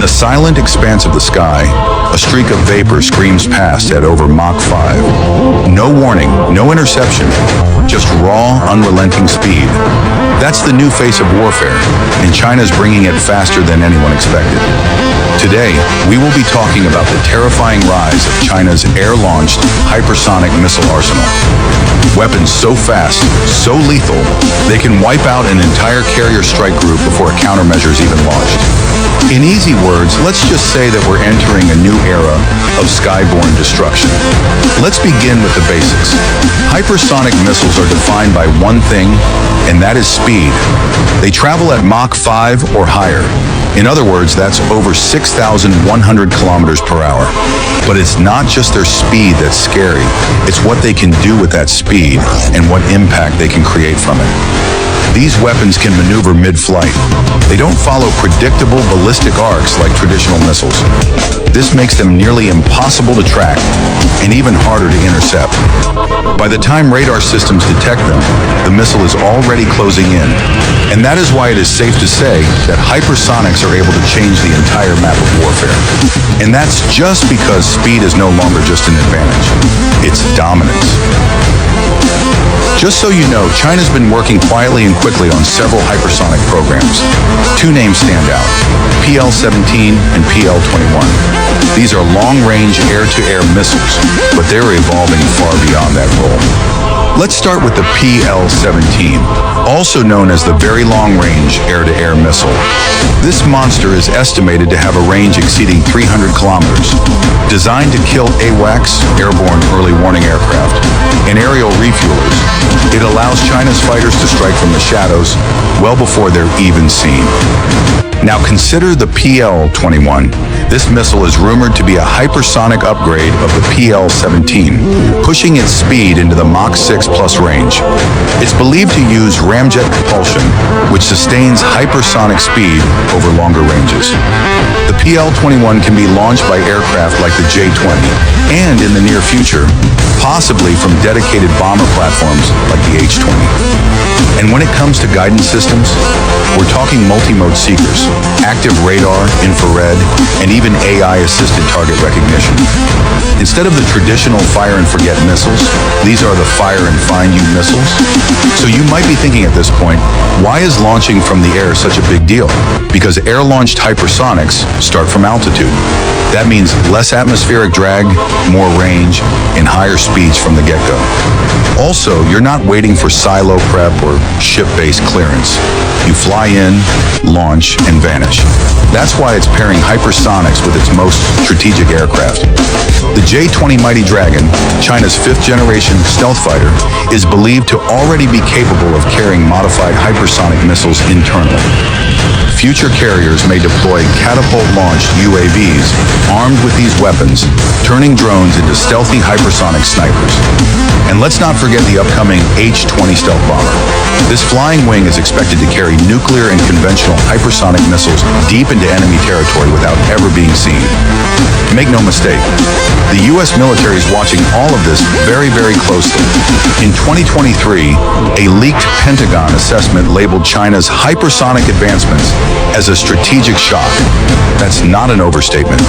the silent expanse of the sky, a streak of vapor screams past at over Mach 5. No warning, no interception, just raw, unrelenting speed. That's the new face of warfare, and China's bringing it faster than anyone expected. Today, we will be talking about the terrifying rise of China's air-launched hypersonic missile arsenal. Weapons so fast, so lethal, they can wipe out an entire carrier strike group before a countermeasure is even launched. In easy words, let's just say that we're entering a new era of skyborne destruction. Let's begin with the basics. Hypersonic missiles are defined by one thing, and that is speed. They travel at Mach 5 or higher. In other words, that's over 6,100 kilometers per hour. But it's not just their speed that's scary. It's what they can do with that speed and what impact they can create from it. These weapons can maneuver mid-flight. They don't follow predictable ballistic arcs like traditional missiles. This makes them nearly impossible to track and even harder to intercept. By the time radar systems detect them, the missile is already closing in. And that is why it is safe to say that hypersonics are able to change the entire map of warfare. And that's just because speed is no longer just an advantage. It's dominance. Just so you know, China's been working quietly and quickly on several hypersonic programs. Two names stand out, PL-17 and PL-21. These are long-range air-to-air missiles, but they're evolving far beyond that role. Let's start with the PL-17, also known as the Very Long-Range Air-to-Air Missile. This monster is estimated to have a range exceeding 300 kilometers. Designed to kill AWACS, airborne early warning aircraft, and aerial refuelers, it allows China's fighters to strike from the shadows well before they're even seen. Now consider the PL-21. This missile is rumored to be a hypersonic upgrade of the PL-17, pushing its speed into the Mach 6 plus range. It's believed to use ramjet propulsion, which sustains hypersonic speed over longer ranges. The PL-21 can be launched by aircraft like the J-20, and in the near future, possibly from dedicated bomber platforms like the H-20. And when it comes to guidance systems, we're talking multi-mode seekers, active radar, infrared, and even AI-assisted target recognition. Instead of the traditional fire-and-forget missiles, these are the fire-and-find-you missiles. So you might be thinking at this point, why is launching from the air such a big deal? Because air-launched hypersonics start from altitude. That means less atmospheric drag, more range, and higher speeds from the get-go. Also, you're not waiting for silo prep or ship-based clearance. You fly in, launch, and vanish. That's why it's pairing hypersonics with its most strategic aircraft. The J-20 Mighty Dragon, China's fifth-generation stealth fighter, is believed to already be capable of carrying modified hypersonic missiles internally. Future carriers may deploy catapult-launched UAVs armed with these weapons, turning drones into stealthy hypersonic snipers. And let's not forget the upcoming H-20 stealth bomber. This flying wing is expected to carry nuclear and conventional hypersonic missiles deep into enemy territory without ever being seen. Make no mistake, the U.S. military is watching all of this very, very closely. In 2023, a leaked Pentagon assessment labeled China's hypersonic advancements as a strategic shock. That's not an overstatement.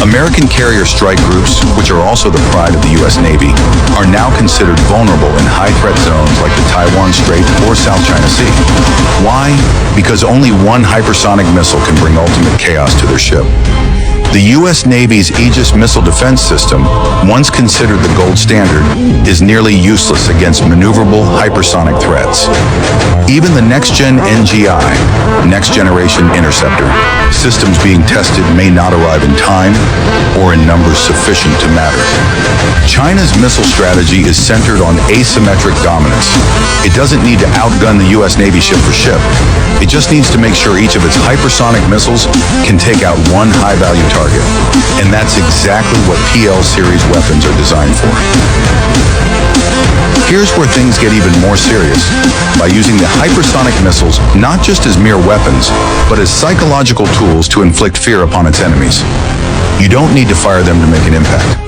American carrier strike groups, which are also the pride of the U.S. Navy, are now considered vulnerable in high-threat zones like the Taiwan Strait or South China Sea. Why? Because only one hypersonic missile can bring ultimate chaos to their ship. The U.S. Navy's Aegis missile defense system, once considered the gold standard, is nearly useless against maneuverable hypersonic threats. Even the next-gen NGI, Next Generation Interceptor, systems being tested may not arrive in time or in numbers sufficient to matter. China's missile strategy is centered on asymmetric dominance. It doesn't need to outgun the U.S. Navy ship for ship. It just needs to make sure each of its hypersonic missiles can take out one high-value target. And that's exactly what PL series weapons are designed for. Here's where things get even more serious, by using the hypersonic missiles not just as mere weapons, but as psychological tools to inflict fear upon its enemies. You don't need to fire them to make an impact.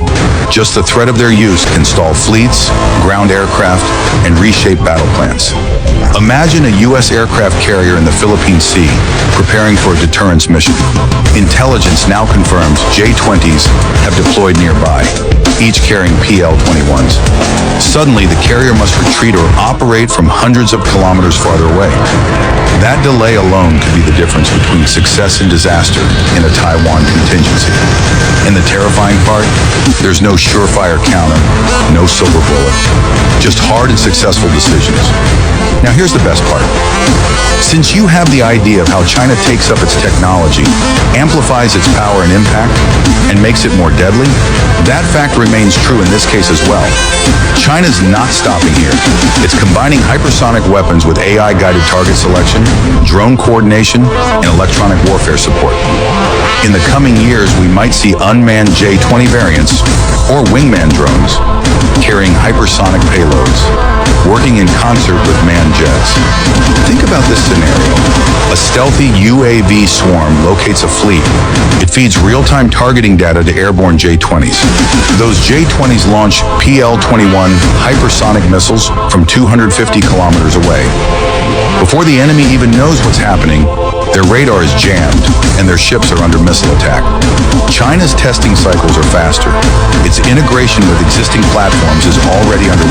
Just the threat of their use can stall fleets, ground aircraft, and reshape battle plans. Imagine a U.S. aircraft carrier in the Philippine Sea preparing for a deterrence mission. Intelligence now confirms J-20s have deployed nearby, each carrying PL-21s. Suddenly, the carrier must retreat or operate from hundreds of kilometers farther away. That delay alone could be the difference between success and disaster in a Taiwan contingency. And the terrifying part? There's no surefire counter, no silver bullet, just hard and successful decisions. Now here's the best part. Since you have the idea of how China takes up its technology, amplifies its power and impact, and makes it more deadly, that fact remains true in this case as well. China's not stopping here. It's combining hypersonic weapons with AI-guided target selection, drone coordination, and electronic warfare support. In the coming years, we might see unmanned J-20 variants, or wingman drones, carrying hypersonic payloads, working in concert with manned jets. Think about this scenario. A stealthy UAV swarm locates a fleet. It feeds real-time targeting data to airborne J-20s. Those J-20s launch PL-21 hypersonic missiles from 250 kilometers away. Before the enemy even knows what's happening, their radar is jammed and their ships are under missile attack. China's testing cycles are faster. Its integration with existing platforms is already underway.